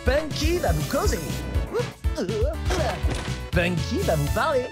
Punky va vous causer. Punky va vous parler.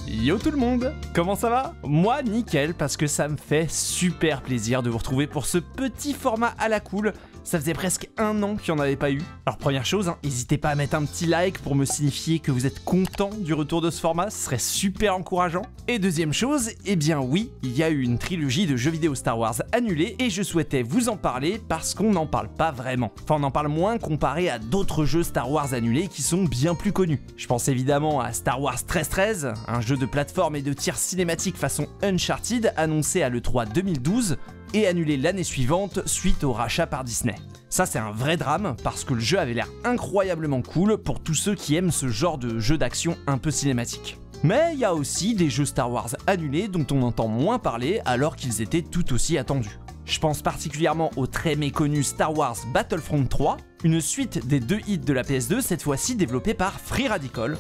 Yo tout le monde, comment ça va? Moi nickel, parce que ça me fait super plaisir de vous retrouver pour ce petit format à la cool. Ça faisait presque 1 an qu'il n'y en avait pas eu. Alors première chose, n'hésitez pas à mettre un petit like pour me signifier que vous êtes content du retour de ce format, ce serait super encourageant. Et deuxième chose, eh bien oui, il y a eu une trilogie de jeux vidéo Star Wars annulée et je souhaitais vous en parler parce qu'on n'en parle pas vraiment. Enfin on en parle moins comparé à d'autres jeux Star Wars annulés qui sont bien plus connus. Je pense évidemment à Star Wars 1313, un jeu de plateforme et de tir cinématique façon Uncharted annoncé à l'E3 2012, et annulé l'année suivante suite au rachat par Disney. Ça c'est un vrai drame parce que le jeu avait l'air incroyablement cool pour tous ceux qui aiment ce genre de jeu d'action un peu cinématique. Mais il y a aussi des jeux Star Wars annulés dont on entend moins parler alors qu'ils étaient tout aussi attendus. Je pense particulièrement au très méconnu Star Wars Battlefront 3, une suite des 2 hits de la PS2 cette fois-ci développée par Free Radical.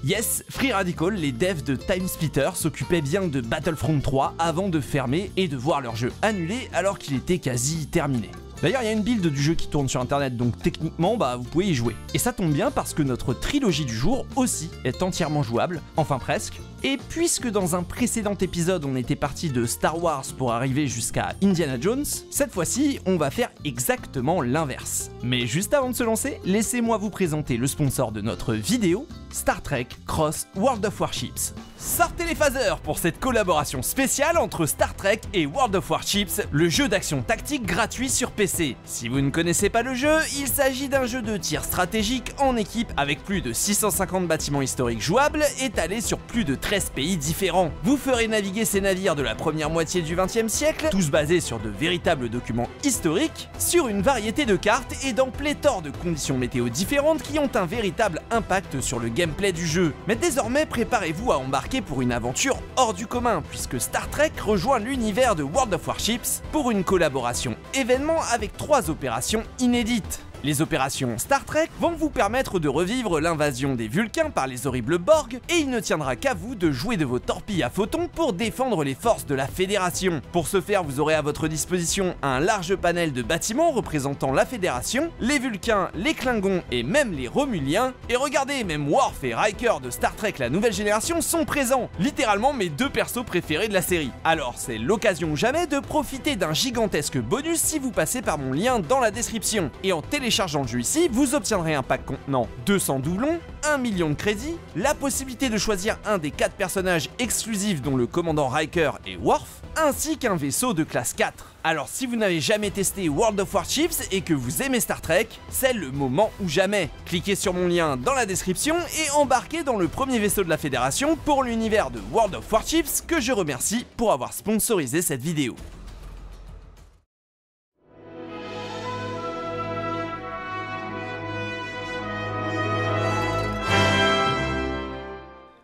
Yes, Free Radical, les devs de Time Splitter s'occupaient bien de Battlefront 3 avant de fermer et de voir leur jeu annulé alors qu'il était quasi terminé. D'ailleurs, il y a une build du jeu qui tourne sur internet, donc techniquement, vous pouvez y jouer. Et ça tombe bien parce que notre trilogie du jour aussi est entièrement jouable, enfin presque. Et puisque dans un précédent épisode on était parti de Star Wars pour arriver jusqu'à Indiana Jones, cette fois-ci on va faire exactement l'inverse. Mais juste avant de se lancer, laissez-moi vous présenter le sponsor de notre vidéo, Star Trek Cross World of Warships. Sortez les phasers pour cette collaboration spéciale entre Star Trek et World of Warships, le jeu d'action tactique gratuit sur PC. Si vous ne connaissez pas le jeu, il s'agit d'un jeu de tir stratégique en équipe avec plus de 650 bâtiments historiques jouables étalés sur plus de 13 pays différents. Vous ferez naviguer ces navires de la première moitié du XXe siècle, tous basés sur de véritables documents historiques, sur une variété de cartes et dans pléthore de conditions météo différentes qui ont un véritable impact sur le gameplay du jeu. Mais désormais, préparez-vous à embarquer pour une aventure hors du commun, puisque Star Trek rejoint l'univers de World of Warships pour une collaboration événement avec 3 opérations inédites. Les opérations Star Trek vont vous permettre de revivre l'invasion des Vulcains par les horribles Borg, et il ne tiendra qu'à vous de jouer de vos torpilles à photons pour défendre les forces de la Fédération. Pour ce faire, vous aurez à votre disposition un large panel de bâtiments représentant la Fédération, les Vulcains, les Klingons et même les Romuliens. Et regardez, même Worf et Riker de Star Trek la nouvelle génération sont présents, littéralement mes 2 persos préférés de la série. Alors c'est l'occasion ou jamais de profiter d'un gigantesque bonus si vous passez par mon lien dans la description. Et en téléchargeant le jeu ici, vous obtiendrez un pack contenant 200 doublons, 1 million de crédits, la possibilité de choisir un des 4 personnages exclusifs dont le commandant Riker et Worf, ainsi qu'un vaisseau de classe 4. Alors si vous n'avez jamais testé World of Warships et que vous aimez Star Trek, c'est le moment ou jamais. Cliquez sur mon lien dans la description et embarquez dans le premier vaisseau de la Fédération pour l'univers de World of Warships que je remercie pour avoir sponsorisé cette vidéo.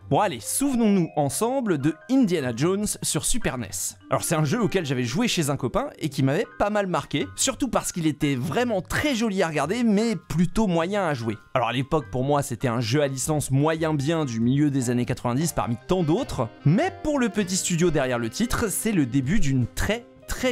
Bon allez, souvenons-nous ensemble de Indiana Jones sur Super NES. Alors c'est un jeu auquel j'avais joué chez un copain et qui m'avait pas mal marqué, surtout parce qu'il était vraiment très joli à regarder mais plutôt moyen à jouer. Alors à l'époque pour moi c'était un jeu à licence moyen bien du milieu des années 90 parmi tant d'autres, mais pour le petit studio derrière le titre, c'est le début d'une très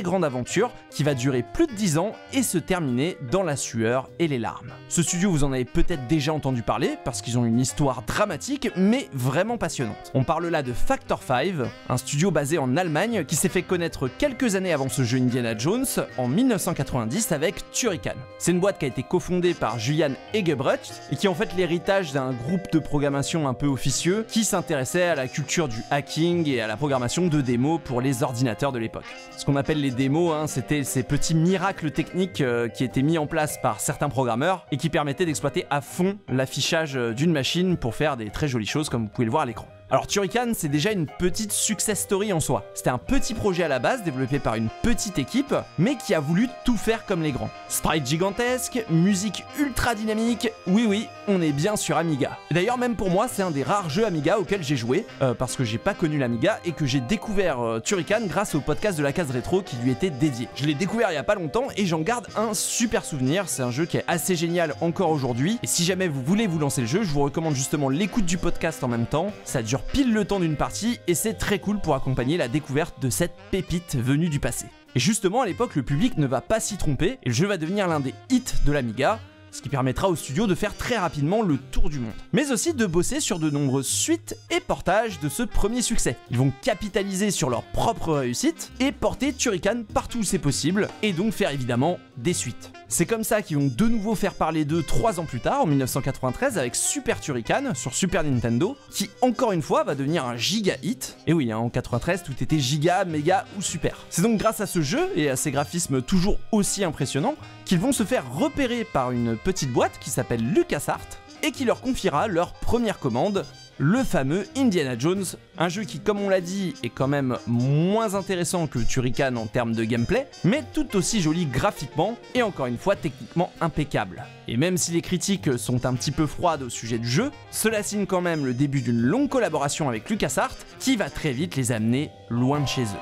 grande aventure qui va durer plus de 10 ans et se terminer dans la sueur et les larmes. Ce studio, vous en avez peut-être déjà entendu parler parce qu'ils ont une histoire dramatique mais vraiment passionnante. On parle là de Factor 5, un studio basé en Allemagne qui s'est fait connaître quelques années avant ce jeu Indiana Jones en 1990 avec Turrican. C'est une boîte qui a été cofondée par Julian Egebrecht et qui est en fait l'héritage d'un groupe de programmation un peu officieux qui s'intéressait à la culture du hacking et à la programmation de démos pour les ordinateurs de l'époque. Ce qu'on appelle les démos, c'était ces petits miracles techniques qui étaient mis en place par certains programmeurs et qui permettaient d'exploiter à fond l'affichage d'une machine pour faire des très jolies choses comme vous pouvez le voir à l'écran. Alors Turrican, c'est déjà une petite success story en soi. C'était un petit projet à la base, développé par une petite équipe, mais qui a voulu tout faire comme les grands. Sprite gigantesque, musique ultra dynamique, oui, on est bien sur Amiga. D'ailleurs, même pour moi, c'est un des rares jeux Amiga auxquels j'ai joué, parce que j'ai pas connu l'Amiga et que j'ai découvert Turrican grâce au podcast de la case rétro qui lui était dédié. Je l'ai découvert il y a pas longtemps et j'en garde un super souvenir, c'est un jeu qui est assez génial encore aujourd'hui, et si jamais vous voulez vous lancer le jeu, je vous recommande justement l'écoute du podcast en même temps, ça dure pile le temps d'une partie et c'est très cool pour accompagner la découverte de cette pépite venue du passé. Et justement à l'époque le public ne va pas s'y tromper et le jeu va devenir l'un des hits de l'Amiga, ce qui permettra au studio de faire très rapidement le tour du monde. Mais aussi de bosser sur de nombreuses suites et portages de ce premier succès. Ils vont capitaliser sur leur propre réussite et porter Turrican partout où c'est possible, et donc faire évidemment des suites. C'est comme ça qu'ils vont de nouveau faire parler d'eux 3 ans plus tard, en 1993, avec Super Turrican sur Super Nintendo, qui encore une fois va devenir un giga hit. Et oui, en 93, tout était giga, méga ou super. C'est donc grâce à ce jeu et à ses graphismes toujours aussi impressionnants qu'ils vont se faire repérer par une petite boîte qui s'appelle LucasArts et qui leur confiera leur première commande, le fameux Indiana Jones, un jeu qui, comme on l'a dit, est quand même moins intéressant que Turrican en termes de gameplay, mais tout aussi joli graphiquement et encore une fois techniquement impeccable. Et même si les critiques sont un petit peu froides au sujet du jeu, cela signe quand même le début d'une longue collaboration avec LucasArts qui va très vite les amener loin de chez eux.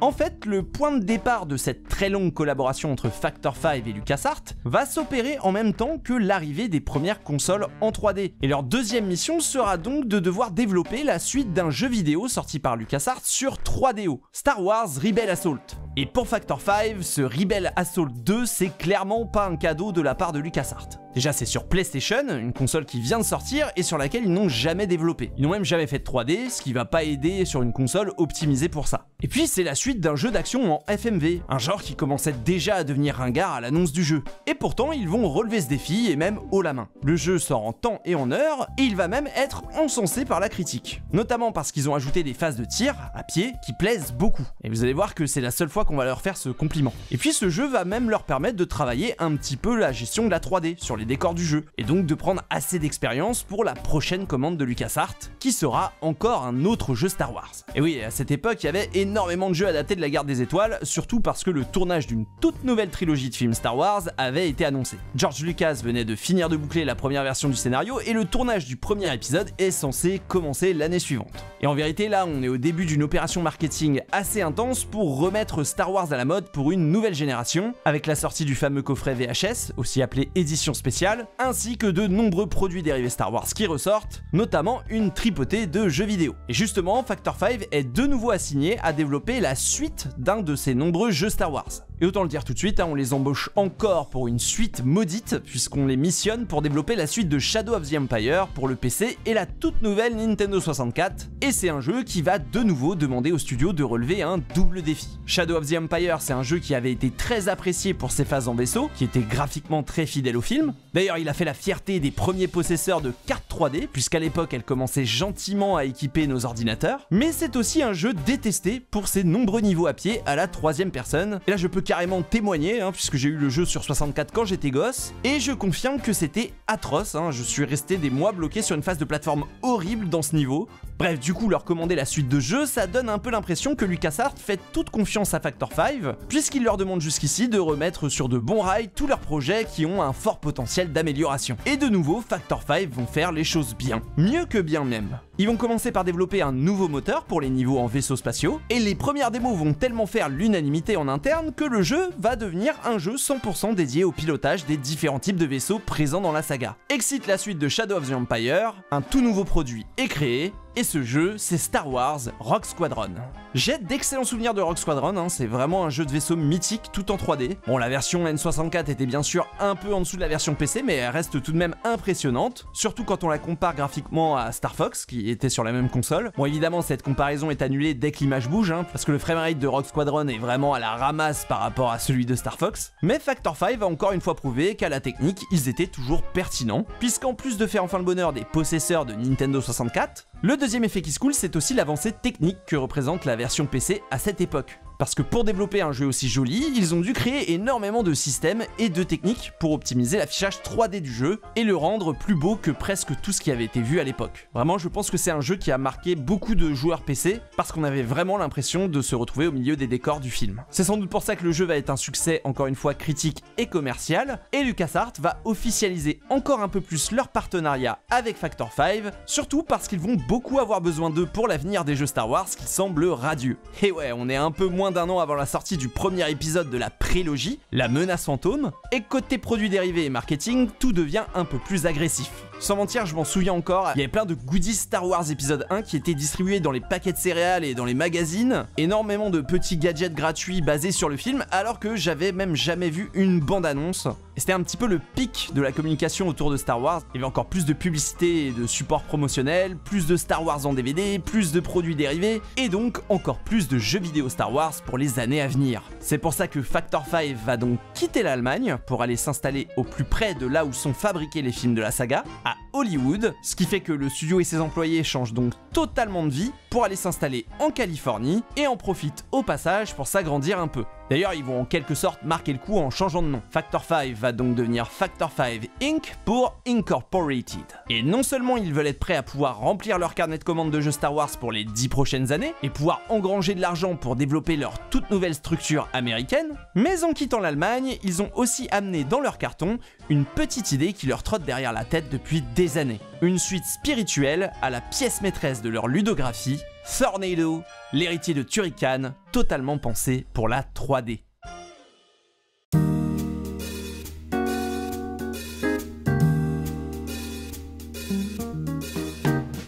En fait, le point de départ de cette très longue collaboration entre Factor 5 et LucasArts va s'opérer en même temps que l'arrivée des premières consoles en 3D. Et leur deuxième mission sera donc de devoir développer la suite d'un jeu vidéo sorti par LucasArts sur 3DO, Star Wars Rebel Assault. Et pour Factor 5, ce Rebel Assault 2, c'est clairement pas un cadeau de la part de LucasArts. Déjà c'est sur PlayStation, une console qui vient de sortir et sur laquelle ils n'ont jamais développé. Ils n'ont même jamais fait de 3D, ce qui va pas aider sur une console optimisée pour ça. Et puis c'est la suite d'un jeu d'action en FMV, un genre qui commençait déjà à devenir ringard à l'annonce du jeu. Et pourtant ils vont relever ce défi et même haut la main. Le jeu sort en temps et en heure et il va même être encensé par la critique. Notamment parce qu'ils ont ajouté des phases de tir à pied qui plaisent beaucoup. Et vous allez voir que c'est la seule fois qu'on va leur faire ce compliment. Et puis ce jeu va même leur permettre de travailler un petit peu la gestion de la 3D sur les décors du jeu, et donc de prendre assez d'expérience pour la prochaine commande de LucasArts, qui sera encore un autre jeu Star Wars. Et oui, à cette époque, il y avait énormément de jeux adaptés de la Guerre des Étoiles, surtout parce que le tournage d'une toute nouvelle trilogie de films Star Wars avait été annoncé. George Lucas venait de finir de boucler la première version du scénario, et le tournage du premier épisode est censé commencer l'année suivante. Et en vérité, là, on est au début d'une opération marketing assez intense pour remettre Star Wars à la mode pour une nouvelle génération, avec la sortie du fameux coffret VHS, aussi appelé édition spéciale, ainsi que de nombreux produits dérivés Star Wars qui ressortent, notamment une tripotée de jeux vidéo. Et justement, Factor 5 est de nouveau assigné à développer la suite d'un de ces nombreux jeux Star Wars. Et autant le dire tout de suite, on les embauche encore pour une suite maudite, puisqu'on les missionne pour développer la suite de Shadow of the Empire pour le PC et la toute nouvelle Nintendo 64, et c'est un jeu qui va de nouveau demander au studio de relever un double défi. Shadow of the Empire, c'est un jeu qui avait été très apprécié pour ses phases en vaisseau, qui était graphiquement très fidèle au film. D'ailleurs, il a fait la fierté des premiers possesseurs de cartes 3D, puisqu'à l'époque, elle commençait gentiment à équiper nos ordinateurs. Mais c'est aussi un jeu détesté pour ses nombreux niveaux à pied à la 3e personne. Et là, je peux carrément témoigner, puisque j'ai eu le jeu sur 64 quand j'étais gosse, et je confirme que c'était atroce. Je suis resté des mois bloqué sur une phase de plateforme horrible dans ce niveau. Bref, du coup, leur commander la suite de jeu, ça donne un peu l'impression que LucasArts fait toute confiance à Factor 5, puisqu'il leur demande jusqu'ici de remettre sur de bons rails tous leurs projets qui ont un fort potentiel d'amélioration. Et de nouveau, Factor 5 vont faire les choses bien, mieux que bien même. Ils vont commencer par développer un nouveau moteur pour les niveaux en vaisseaux spatiaux, et les premières démos vont tellement faire l'unanimité en interne que le jeu va devenir un jeu 100% dédié au pilotage des différents types de vaisseaux présents dans la saga. Excite la suite de Shadow of the Empire, un tout nouveau produit est créé, et ce jeu, c'est Star Wars Rogue Squadron. J'ai d'excellents souvenirs de Rogue Squadron, c'est vraiment un jeu de vaisseau mythique tout en 3D. Bon, la version N64 était bien sûr un peu en dessous de la version PC, mais elle reste tout de même impressionnante, surtout quand on la compare graphiquement à Star Fox, qui était sur la même console. Bon, évidemment, cette comparaison est annulée dès que l'image bouge, parce que le framerate de Rogue Squadron est vraiment à la ramasse par rapport à celui de Star Fox. Mais Factor 5 a encore une fois prouvé qu'à la technique, ils étaient toujours pertinents, puisqu'en plus de faire enfin le bonheur des possesseurs de Nintendo 64, le deuxième effet qui se coule, c'est aussi l'avancée technique que représente la version PC à cette époque. Parce que pour développer un jeu aussi joli, ils ont dû créer énormément de systèmes et de techniques pour optimiser l'affichage 3D du jeu et le rendre plus beau que presque tout ce qui avait été vu à l'époque. Vraiment, je pense que c'est un jeu qui a marqué beaucoup de joueurs PC parce qu'on avait vraiment l'impression de se retrouver au milieu des décors du film. C'est sans doute pour ça que le jeu va être un succès encore une fois critique et commercial, et LucasArts va officialiser encore un peu plus leur partenariat avec Factor 5, surtout parce qu'ils vont beaucoup avoir besoin d'eux pour l'avenir des jeux Star Wars qui semblent radieux. Et ouais, on est un peu moins d'un an avant la sortie du premier épisode de la prélogie, La Menace Fantôme, et côté produits dérivés et marketing, tout devient un peu plus agressif. Sans mentir, je m'en souviens encore, il y avait plein de goodies Star Wars épisode 1 qui étaient distribués dans les paquets de céréales et dans les magazines, énormément de petits gadgets gratuits basés sur le film, alors que j'avais même jamais vu une bande-annonce. Et c'était un petit peu le pic de la communication autour de Star Wars. Il y avait encore plus de publicité et de supports promotionnels, plus de Star Wars en DVD, plus de produits dérivés, et donc encore plus de jeux vidéo Star Wars pour les années à venir. C'est pour ça que Factor 5 va donc quitter l'Allemagne pour aller s'installer au plus près de là où sont fabriqués les films de la saga, à Hollywood, ce qui fait que le studio et ses employés changent donc totalement de vie pour aller s'installer en Californie et en profitent au passage pour s'agrandir un peu. D'ailleurs, ils vont en quelque sorte marquer le coup en changeant de nom. Factor 5 va donc devenir Factor 5 Inc. pour Incorporated. Et non seulement ils veulent être prêts à pouvoir remplir leur carnet de commandes de jeux Star Wars pour les 10 prochaines années et pouvoir engranger de l'argent pour développer leur toute nouvelle structure américaine, mais en quittant l'Allemagne, ils ont aussi amené dans leur carton une petite idée qui leur trotte derrière la tête depuis des années. Une suite spirituelle à la pièce maîtresse de leur ludographie, Thornado, l'héritier de Turrican, totalement pensé pour la 3D.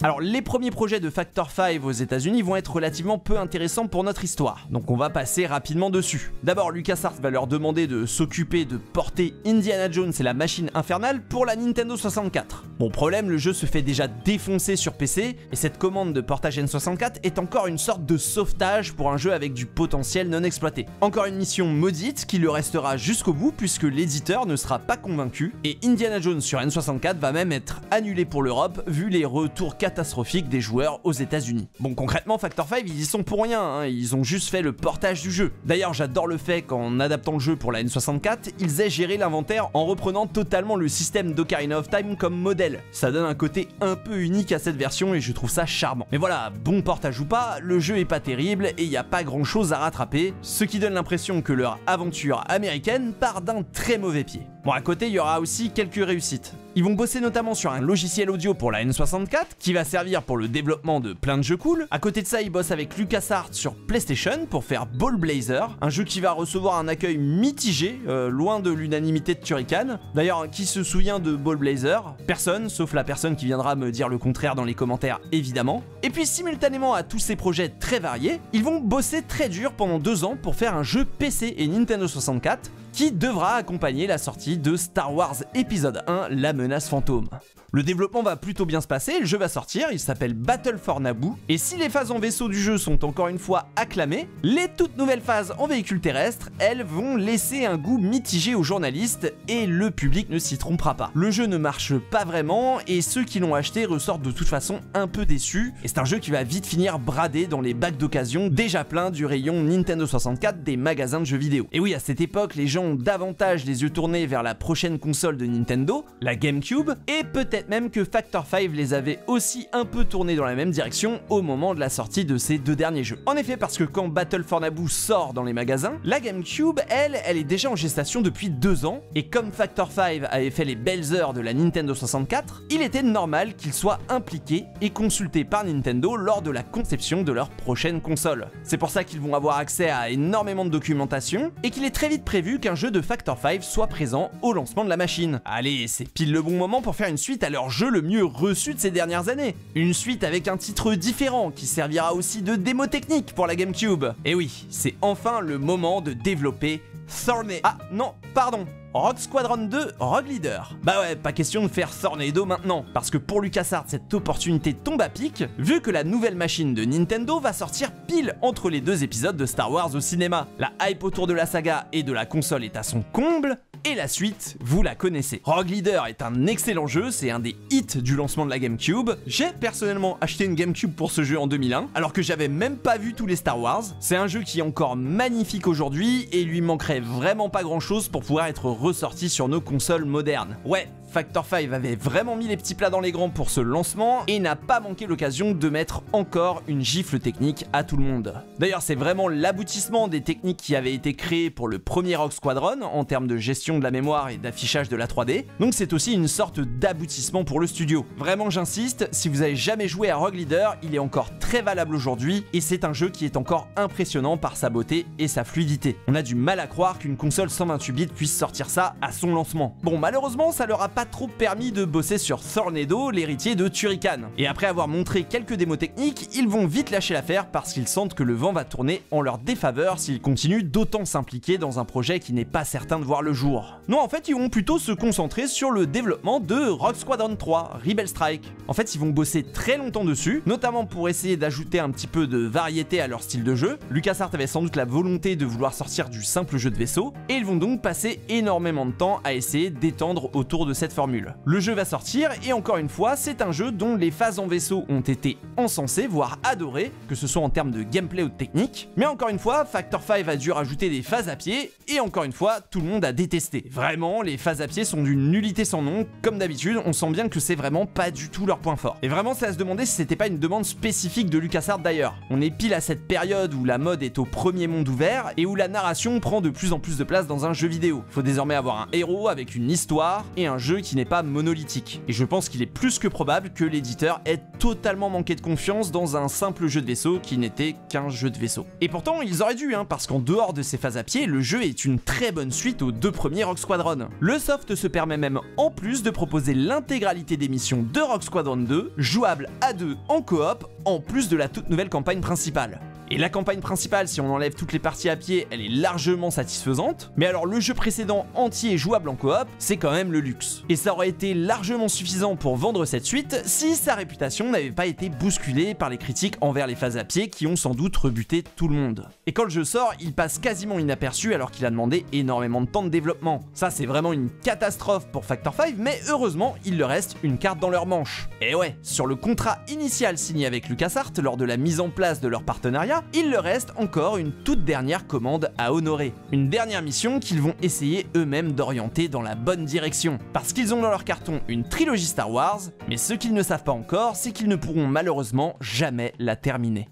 Alors les premiers projets de Factor 5 aux États-Unis vont être relativement peu intéressants pour notre histoire, donc on va passer rapidement dessus. D'abord, LucasArts va leur demander de s'occuper de porter Indiana Jones et la machine infernale pour la Nintendo 64. Bon problème, le jeu se fait déjà défoncer sur PC, et cette commande de portage N64 est encore une sorte de sauvetage pour un jeu avec du potentiel non exploité. Encore une mission maudite qui le restera jusqu'au bout puisque l'éditeur ne sera pas convaincu, et Indiana Jones sur N64 va même être annulé pour l'Europe vu les retours catastrophique des joueurs aux États-Unis. Bon, concrètement, Factor 5, ils y sont pour rien, hein, ils ont juste fait le portage du jeu. D'ailleurs, j'adore le fait qu'en adaptant le jeu pour la N64, ils aient géré l'inventaire en reprenant totalement le système d'Ocarina of Time comme modèle. Ça donne un côté un peu unique à cette version et je trouve ça charmant. Mais voilà, bon portage ou pas, le jeu est pas terrible et il n'y a pas grand chose à rattraper, ce qui donne l'impression que leur aventure américaine part d'un très mauvais pied. Bon, à côté, il y aura aussi quelques réussites. Ils vont bosser notamment sur un logiciel audio pour la N64 qui va servir pour le développement de plein de jeux cool. À côté de ça, ils bossent avec LucasArts sur PlayStation pour faire Ball Blazer, un jeu qui va recevoir un accueil mitigé, loin de l'unanimité de Turrican. D'ailleurs, qui se souvient de Ball Blazer? Personne, sauf la personne qui viendra me dire le contraire dans les commentaires, évidemment. Et puis simultanément à tous ces projets très variés, ils vont bosser très dur pendant 2 ans pour faire un jeu PC et Nintendo 64 qui devra accompagner la sortie de Star Wars épisode 1, La menace fantôme. Le développement va plutôt bien se passer, le jeu va sortir, il s'appelle Battle for Naboo, et si les phases en vaisseau du jeu sont encore une fois acclamées, les toutes nouvelles phases en véhicule terrestre, elles vont laisser un goût mitigé aux journalistes, et le public ne s'y trompera pas. Le jeu ne marche pas vraiment, et ceux qui l'ont acheté ressortent de toute façon un peu déçus, et c'est un jeu qui va vite finir bradé dans les bacs d'occasion déjà pleins du rayon Nintendo 64 des magasins de jeux vidéo. Et oui, à cette époque, les gens ont davantage les yeux tournés vers la prochaine console de Nintendo, la GameCube, et peut-être même que Factor 5 les avait aussi un peu tournés dans la même direction au moment de la sortie de ces 2 derniers jeux. En effet, parce que quand Battle for Naboo sort dans les magasins, la GameCube, elle est déjà en gestation depuis 2 ans, et comme Factor 5 avait fait les belles heures de la Nintendo 64, il était normal qu'ils soient impliqués et consultés par Nintendo lors de la conception de leur prochaine console. C'est pour ça qu'ils vont avoir accès à énormément de documentation, et qu'il est très vite prévu qu'un jeu de Factor 5 soit présent au lancement de la machine. Allez, c'est pile le bon moment pour faire une suite à leur jeu le mieux reçu de ces dernières années. Une suite avec un titre différent qui servira aussi de démo technique pour la GameCube. Et oui, c'est enfin le moment de développer Thornado. Ah non, pardon. Rogue Squadron 2 Rogue Leader. Bah ouais, pas question de faire Thornado maintenant, parce que pour LucasArts, cette opportunité tombe à pic, vu que la nouvelle machine de Nintendo va sortir pile entre les 2 épisodes de Star Wars au cinéma. La hype autour de la saga et de la console est à son comble, et la suite, vous la connaissez. Rogue Leader est un excellent jeu, c'est un des hits du lancement de la GameCube. J'ai personnellement acheté une GameCube pour ce jeu en 2001, alors que j'avais même pas vu tous les Star Wars. C'est un jeu qui est encore magnifique aujourd'hui, et il lui manquerait vraiment pas grand chose pour pouvoir être ressorti sur nos consoles modernes. Ouais, Factor 5 avait vraiment mis les petits plats dans les grands pour ce lancement et n'a pas manqué l'occasion de mettre encore une gifle technique à tout le monde. D'ailleurs, c'est vraiment l'aboutissement des techniques qui avaient été créées pour le premier Rogue Squadron en termes de gestion de la mémoire et d'affichage de la 3D, donc c'est aussi une sorte d'aboutissement pour le studio. Vraiment, j'insiste, si vous avez jamais joué à Rogue Leader, il est encore très très valable aujourd'hui et c'est un jeu qui est encore impressionnant par sa beauté et sa fluidité. On a du mal à croire qu'une console 128 bits puisse sortir ça à son lancement. Bon, malheureusement, ça leur a pas trop permis de bosser sur Thornado, l'héritier de Turrican. Et après avoir montré quelques démos techniques, ils vont vite lâcher l'affaire parce qu'ils sentent que le vent va tourner en leur défaveur s'ils continuent d'autant s'impliquer dans un projet qui n'est pas certain de voir le jour. Non, en fait, ils vont plutôt se concentrer sur le développement de Rogue Squadron 3, Rebel Strike. En fait, ils vont bosser très longtemps dessus, notamment pour essayer d'ajouter un petit peu de variété à leur style de jeu. LucasArts avait sans doute la volonté de vouloir sortir du simple jeu de vaisseau, et ils vont donc passer énormément de temps à essayer d'étendre autour de cette formule. Le jeu va sortir, et encore une fois, c'est un jeu dont les phases en vaisseau ont été encensées, voire adorées, que ce soit en termes de gameplay ou de technique. Mais encore une fois, Factor 5 a dû rajouter des phases à pied, et encore une fois, tout le monde a détesté. Vraiment, les phases à pied sont d'une nullité sans nom, comme d'habitude, on sent bien que c'est vraiment pas du tout leur point fort. Et vraiment, c'est à se demander si c'était pas une demande spécifique de LucasArts d'ailleurs. On est pile à cette période où la mode est au premier monde ouvert, et où la narration prend de plus en plus de place dans un jeu vidéo. Faut désormais avoir un héros avec une histoire, et un jeu qui n'est pas monolithique. Et je pense qu'il est plus que probable que l'éditeur ait totalement manqué de confiance dans un simple jeu de vaisseau qui n'était qu'un jeu de vaisseau. Et pourtant, ils auraient dû, parce qu'en dehors de ces phases à pied, le jeu est une très bonne suite aux deux premiers Rogue Squadron. Le soft se permet même en plus de proposer l'intégralité des missions de Rogue Squadron 2, jouables à deux en coop, en plus de la toute nouvelle campagne principale. Et la campagne principale, si on enlève toutes les parties à pied, elle est largement satisfaisante, mais alors le jeu précédent entier jouable en coop, c'est quand même le luxe. Et ça aurait été largement suffisant pour vendre cette suite si sa réputation n'avait pas été bousculée par les critiques envers les phases à pied qui ont sans doute rebuté tout le monde. Et quand le jeu sort, il passe quasiment inaperçu alors qu'il a demandé énormément de temps de développement. Ça, c'est vraiment une catastrophe pour Factor 5, mais heureusement, il leur reste une carte dans leur manche. Et ouais, sur le contrat initial signé avec LucasArts lors de la mise en place de leur partenariat, il leur reste encore une toute dernière commande à honorer. Une dernière mission qu'ils vont essayer eux-mêmes d'orienter dans la bonne direction. Parce qu'ils ont dans leur carton une trilogie Star Wars, mais ce qu'ils ne savent pas encore, c'est qu'ils ne pourront malheureusement jamais la terminer.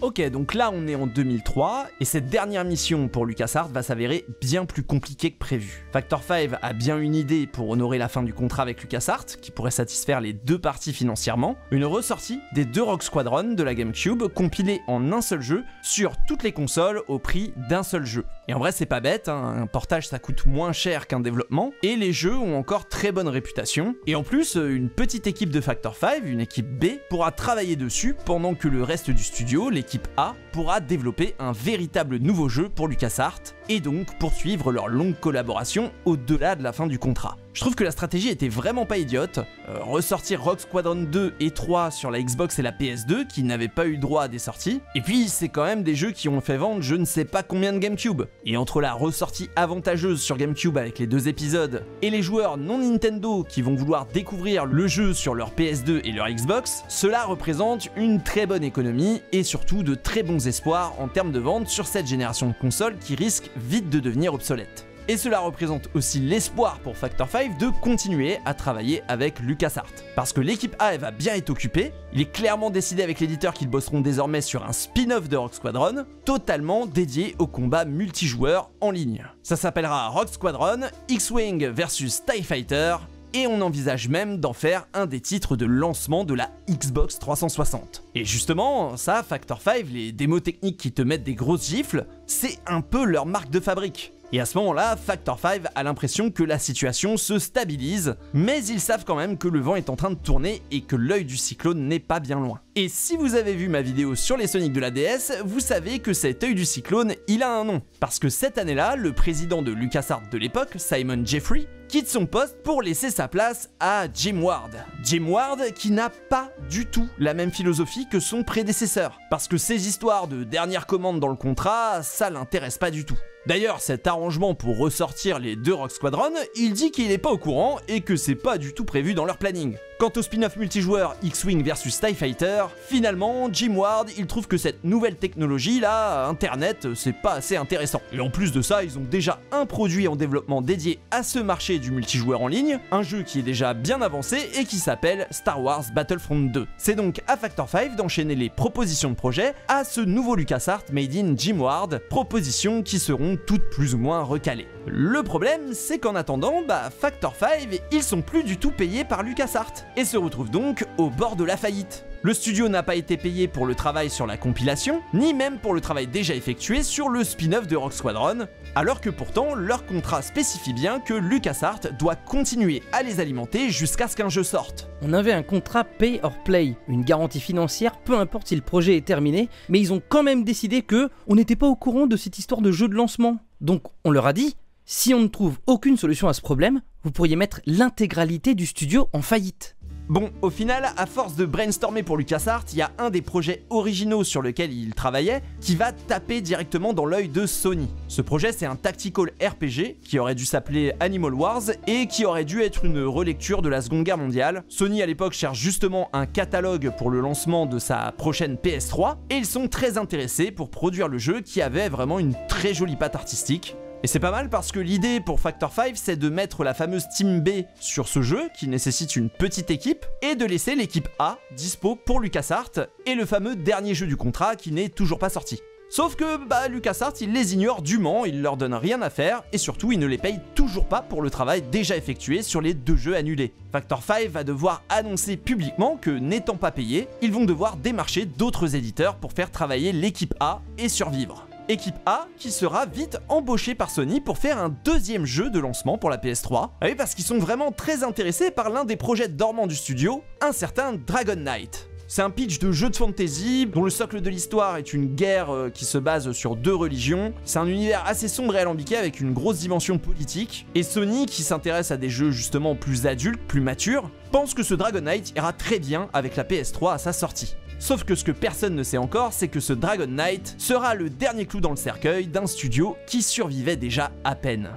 Ok, donc là on est en 2003, et cette dernière mission pour LucasArts va s'avérer bien plus compliquée que prévu. Factor 5 a bien une idée pour honorer la fin du contrat avec LucasArts, qui pourrait satisfaire les deux parties financièrement, une ressortie des deux Rogue Squadron de la GameCube compilée en un seul jeu sur toutes les consoles au prix d'un seul jeu. Et en vrai c'est pas bête, un portage ça coûte moins cher qu'un développement, et les jeux ont encore très bonne réputation, et en plus une petite équipe de Factor 5, une équipe B, pourra travailler dessus pendant que le reste du studio, l'équipe A, pourra développer un véritable nouveau jeu pour LucasArts et donc poursuivre leur longue collaboration au-delà de la fin du contrat. Je trouve que la stratégie était vraiment pas idiote. Ressortir Rogue Squadron 2 et 3 sur la Xbox et la PS2 qui n'avaient pas eu droit à des sorties. Et puis c'est quand même des jeux qui ont fait vendre je ne sais pas combien de GameCube. Et entre la ressortie avantageuse sur GameCube avec les deux épisodes et les joueurs non Nintendo qui vont vouloir découvrir le jeu sur leur PS2 et leur Xbox, cela représente une très bonne économie et surtout de très bons espoirs en termes de vente sur cette génération de consoles qui risque vite de devenir obsolète. Et cela représente aussi l'espoir pour Factor 5 de continuer à travailler avec LucasArts. Parce que l'équipe A elle va bien être occupée, il est clairement décidé avec l'éditeur qu'ils bosseront désormais sur un spin-off de Rogue Squadron, totalement dédié au combat multijoueur en ligne. Ça s'appellera Rogue Squadron, X-Wing vs TIE Fighter, et on envisage même d'en faire un des titres de lancement de la Xbox 360. Et justement, ça, Factor 5, les démos techniques qui te mettent des grosses gifles, c'est un peu leur marque de fabrique. Et à ce moment-là, Factor 5 a l'impression que la situation se stabilise, mais ils savent quand même que le vent est en train de tourner et que l'œil du cyclone n'est pas bien loin. Et si vous avez vu ma vidéo sur les Sonic de la DS, vous savez que cet œil du cyclone, il a un nom. Parce que cette année-là, le président de LucasArts de l'époque, Simon Jeffrey, quitte son poste pour laisser sa place à Jim Ward. Jim Ward qui n'a pas du tout la même philosophie que son prédécesseur. Parce que ces histoires de dernière commande dans le contrat, ça l'intéresse pas du tout. D'ailleurs, cet arrangement pour ressortir les deux Rogue Squadron, il dit qu'il est pas au courant et que c'est pas du tout prévu dans leur planning. Quant au spin-off multijoueur X-Wing vs TIE Fighter, finalement, Jim Ward, il trouve que cette nouvelle technologie là, Internet, c'est pas assez intéressant. Et en plus de ça, ils ont déjà un produit en développement dédié à ce marché du multijoueur en ligne, un jeu qui est déjà bien avancé et qui s'appelle Star Wars Battlefront 2. C'est donc à Factor 5 d'enchaîner les propositions de projet à ce nouveau LucasArts made in Jim Ward, propositions qui seront toutes plus ou moins recalées. Le problème, c'est qu'en attendant, Factor 5, ils sont plus du tout payés par LucasArts et se retrouvent donc au bord de la faillite. Le studio n'a pas été payé pour le travail sur la compilation, ni même pour le travail déjà effectué sur le spin-off de Rogue Squadron, alors que pourtant leur contrat spécifie bien que LucasArts doit continuer à les alimenter jusqu'à ce qu'un jeu sorte. On avait un contrat pay or play, une garantie financière, peu importe si le projet est terminé, mais ils ont quand même décidé que on n'était pas au courant de cette histoire de jeu de lancement. Donc on leur a dit, si on ne trouve aucune solution à ce problème, vous pourriez mettre l'intégralité du studio en faillite. Bon, au final, à force de brainstormer pour LucasArts, il y a un des projets originaux sur lequel il travaillait qui va taper directement dans l'œil de Sony. Ce projet, c'est un tactical RPG qui aurait dû s'appeler Animal Wars et qui aurait dû être une relecture de la Seconde Guerre mondiale. Sony à l'époque cherche justement un catalogue pour le lancement de sa prochaine PS3 et ils sont très intéressés pour produire le jeu qui avait vraiment une très jolie patte artistique. Et c'est pas mal parce que l'idée pour Factor 5, c'est de mettre la fameuse Team B sur ce jeu qui nécessite une petite équipe et de laisser l'équipe A dispo pour LucasArts et le fameux dernier jeu du contrat qui n'est toujours pas sorti. Sauf que LucasArts, il les ignore dûment, il leur donne rien à faire et surtout il ne les paye toujours pas pour le travail déjà effectué sur les 2 jeux annulés. Factor 5 va devoir annoncer publiquement que n'étant pas payés, ils vont devoir démarcher d'autres éditeurs pour faire travailler l'équipe A et survivre. Équipe A qui sera vite embauchée par Sony pour faire un deuxième jeu de lancement pour la PS3. Ah oui, parce qu'ils sont vraiment très intéressés par l'un des projets dormants du studio, un certain Dragon Knight. C'est un pitch de jeu de fantasy dont le socle de l'histoire est une guerre qui se base sur 2 religions. C'est un univers assez sombre et alambiqué avec une grosse dimension politique. Et Sony, qui s'intéresse à des jeux justement plus adultes, plus matures, pense que ce Dragon Knight ira très bien avec la PS3 à sa sortie. Sauf que ce que personne ne sait encore, c'est que ce Dragon Knight sera le dernier clou dans le cercueil d'un studio qui survivait déjà à peine.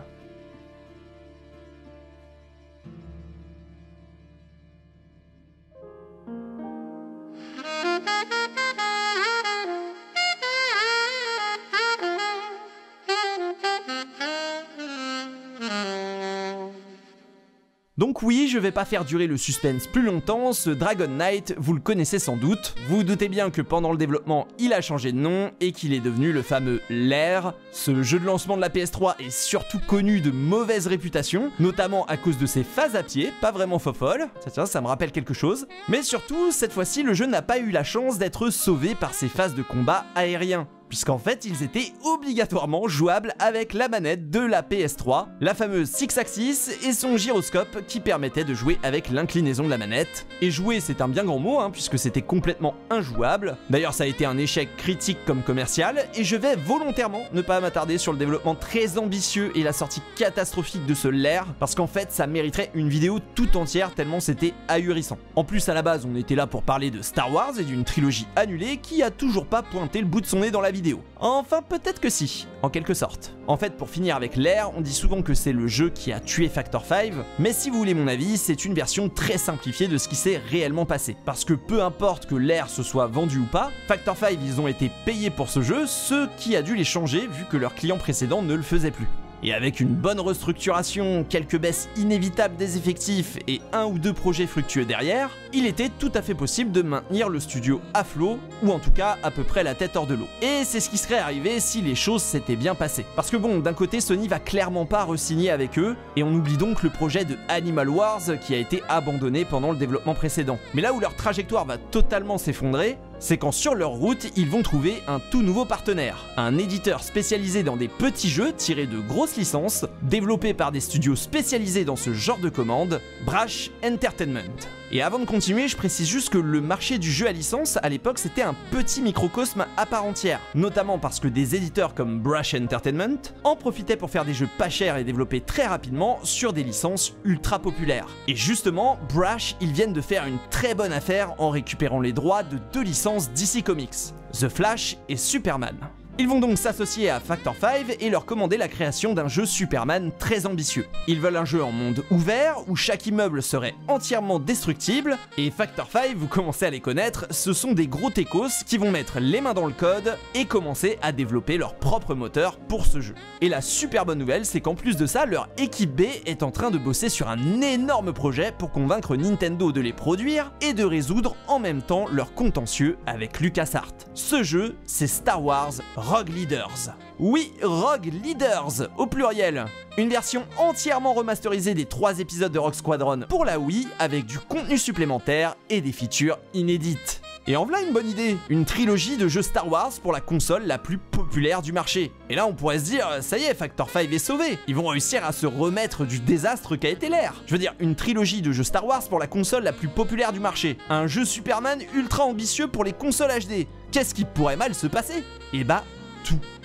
Donc oui, je vais pas faire durer le suspense plus longtemps, ce Dragon Knight, vous le connaissez sans doute. Vous vous doutez bien que pendant le développement, il a changé de nom et qu'il est devenu le fameux Lair. Ce jeu de lancement de la PS3 est surtout connu de mauvaise réputation, notamment à cause de ses phases à pied, pas vraiment fofolles, ça me rappelle quelque chose. Mais surtout, cette fois-ci, le jeu n'a pas eu la chance d'être sauvé par ses phases de combat aériens, puisqu'en fait ils étaient obligatoirement jouables avec la manette de la PS3, la fameuse Six-Axis et son gyroscope qui permettait de jouer avec l'inclinaison de la manette. Et jouer c'est un bien grand mot puisque c'était complètement injouable. D'ailleurs ça a été un échec critique comme commercial et je vais volontairement ne pas m'attarder sur le développement très ambitieux et la sortie catastrophique de ce Lair, parce qu'en fait ça mériterait une vidéo tout entière tellement c'était ahurissant. En plus à la base on était là pour parler de Star Wars et d'une trilogie annulée qui a toujours pas pointé le bout de son nez dans la vidéo. Enfin peut-être que si, en quelque sorte. En fait pour finir avec Lair, on dit souvent que c'est le jeu qui a tué Factor 5, mais si vous voulez mon avis, c'est une version très simplifiée de ce qui s'est réellement passé. Parce que peu importe que Lair se soit vendu ou pas, Factor 5 ils ont été payés pour ce jeu, ce qui a dû les changer vu que leurs clients précédents ne le faisaient plus. Et avec une bonne restructuration, quelques baisses inévitables des effectifs et 1 ou 2 projets fructueux derrière, il était tout à fait possible de maintenir le studio à flot, ou en tout cas à peu près la tête hors de l'eau. Et c'est ce qui serait arrivé si les choses s'étaient bien passées. Parce que bon, d'un côté Sony va clairement pas re-signer avec eux, et on oublie donc le projet de Animal Wars qui a été abandonné pendant le développement précédent. Mais là où leur trajectoire va totalement s'effondrer, c'est quand sur leur route, ils vont trouver un tout nouveau partenaire. Un éditeur spécialisé dans des petits jeux tirés de grosses licences, développés par des studios spécialisés dans ce genre de commandes, Brash Entertainment. Et avant de continuer, je précise juste que le marché du jeu à licence, à l'époque, c'était un petit microcosme à part entière. Notamment parce que des éditeurs comme Brash Entertainment en profitaient pour faire des jeux pas chers et développés très rapidement sur des licences ultra populaires. Et justement, Brash, ils viennent de faire une très bonne affaire en récupérant les droits de 2 licences DC Comics, The Flash et Superman. Ils vont donc s'associer à Factor 5 et leur commander la création d'un jeu Superman très ambitieux. Ils veulent un jeu en monde ouvert où chaque immeuble serait entièrement destructible, et Factor 5, vous commencez à les connaître, ce sont des gros techos qui vont mettre les mains dans le code et commencer à développer leur propre moteur pour ce jeu. Et la super bonne nouvelle, c'est qu'en plus de ça, leur équipe B est en train de bosser sur un énorme projet pour convaincre Nintendo de les produire et de résoudre en même temps leur contentieux avec LucasArts. Ce jeu, c'est Star Wars Rogue Leaders. Oui, Rogue Leaders au pluriel. Une version entièrement remasterisée des 3 épisodes de Rogue Squadron pour la Wii avec du contenu supplémentaire et des features inédites. Et en voilà une bonne idée, une trilogie de jeux Star Wars pour la console la plus populaire du marché. Et là on pourrait se dire, ça y est, Factor 5 est sauvé, ils vont réussir à se remettre du désastre qu'a été l'ère. Je veux dire, une trilogie de jeux Star Wars pour la console la plus populaire du marché, un jeu Superman ultra ambitieux pour les consoles HD. Qu'est-ce qui pourrait mal se passer? Eh bah,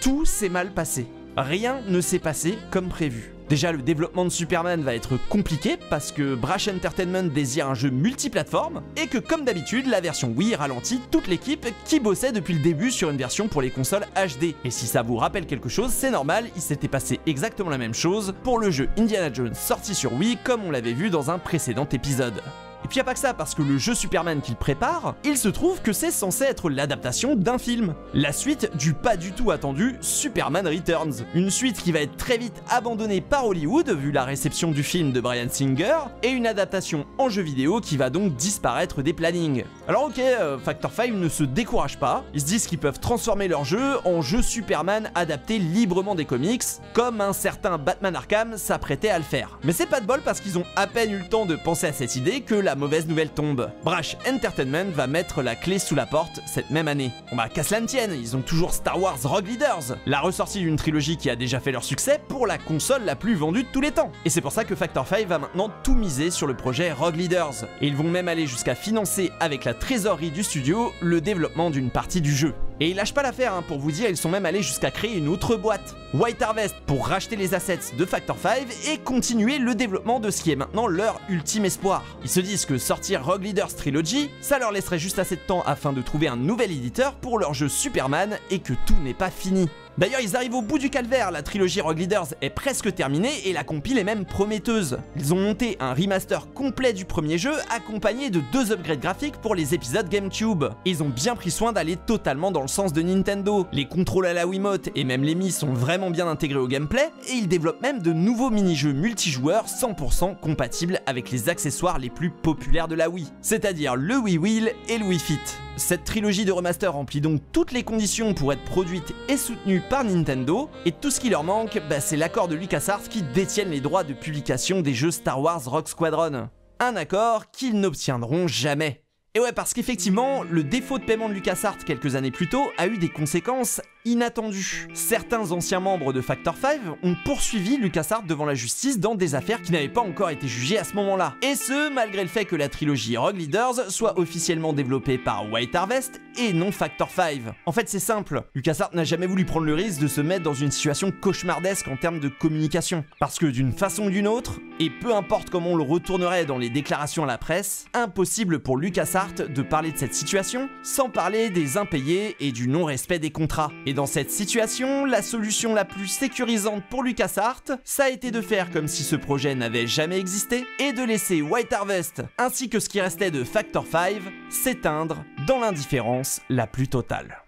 tout s'est mal passé. Rien ne s'est passé comme prévu. Déjà, le développement de Superman va être compliqué parce que Brash Entertainment désire un jeu multiplateforme et que, comme d'habitude, la version Wii ralentit toute l'équipe qui bossait depuis le début sur une version pour les consoles HD. Et si ça vous rappelle quelque chose, c'est normal, il s'était passé exactement la même chose pour le jeu Indiana Jones sorti sur Wii comme on l'avait vu dans un précédent épisode. Et puis y a pas que ça, parce que le jeu Superman qu'il prépare, il se trouve que c'est censé être l'adaptation d'un film. La suite du pas du tout attendu Superman Returns. Une suite qui va être très vite abandonnée par Hollywood vu la réception du film de Bryan Singer, et une adaptation en jeu vidéo qui va donc disparaître des plannings. Alors ok, Factor 5 ne se décourage pas, ils se disent qu'ils peuvent transformer leur jeu en jeu Superman adapté librement des comics, comme un certain Batman Arkham s'apprêtait à le faire. Mais c'est pas de bol parce qu'ils ont à peine eu le temps de penser à cette idée que la mauvaise nouvelle tombe. Brash Entertainment va mettre la clé sous la porte cette même année. Bon bah qu'à cela ne tienne, ils ont toujours Star Wars Rogue Leaders, la ressortie d'une trilogie qui a déjà fait leur succès pour la console la plus vendue de tous les temps. Et c'est pour ça que Factor 5 va maintenant tout miser sur le projet Rogue Leaders. Et ils vont même aller jusqu'à financer avec la trésorerie du studio le développement d'une partie du jeu. Et ils lâchent pas l'affaire, hein, pour vous dire, ils sont même allés jusqu'à créer une autre boîte, White Harvest, pour racheter les assets de Factor 5 et continuer le développement de ce qui est maintenant leur ultime espoir. Ils se disent que sortir Rogue Leaders Trilogy, ça leur laisserait juste assez de temps afin de trouver un nouvel éditeur pour leur jeu Superman et que tout n'est pas fini. D'ailleurs, ils arrivent au bout du calvaire, la trilogie Rogue Leaders est presque terminée et la compile est même prometteuse. Ils ont monté un remaster complet du premier jeu accompagné de 2 upgrades graphiques pour les épisodes GameCube. Ils ont bien pris soin d'aller totalement dans le sens de Nintendo. Les contrôles à la Wiimote et même les Mii sont vraiment bien intégrés au gameplay et ils développent même de nouveaux mini-jeux multijoueurs 100% compatibles avec les accessoires les plus populaires de la Wii, c'est-à-dire le Wii Wheel et le Wii Fit. Cette trilogie de remaster remplit donc toutes les conditions pour être produite et soutenue par Nintendo, et tout ce qui leur manque, c'est l'accord de LucasArts qui détiennent les droits de publication des jeux Star Wars Rogue Squadron. Un accord qu'ils n'obtiendront jamais. Et ouais, parce qu'effectivement, le défaut de paiement de LucasArts quelques années plus tôt a eu des conséquences inattendues. Certains anciens membres de Factor 5 ont poursuivi LucasArts devant la justice dans des affaires qui n'avaient pas encore été jugées à ce moment-là. Et ce, malgré le fait que la trilogie Rogue Leaders soit officiellement développée par White Harvest et non Factor 5. En fait, c'est simple, LucasArts n'a jamais voulu prendre le risque de se mettre dans une situation cauchemardesque en termes de communication. Parce que d'une façon ou d'une autre, et peu importe comment on le retournerait dans les déclarations à la presse, impossible pour LucasArts de parler de cette situation sans parler des impayés et du non-respect des contrats. Et dans cette situation, la solution la plus sécurisante pour LucasArts, ça a été de faire comme si ce projet n'avait jamais existé et de laisser White Harvest ainsi que ce qui restait de Factor 5 s'éteindre dans l'indifférence la plus totale.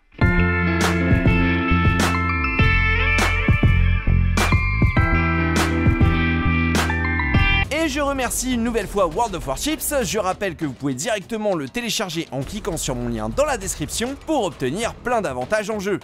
Et je remercie une nouvelle fois World of Warships. Je rappelle que vous pouvez directement le télécharger en cliquant sur mon lien dans la description pour obtenir plein d'avantages en jeu.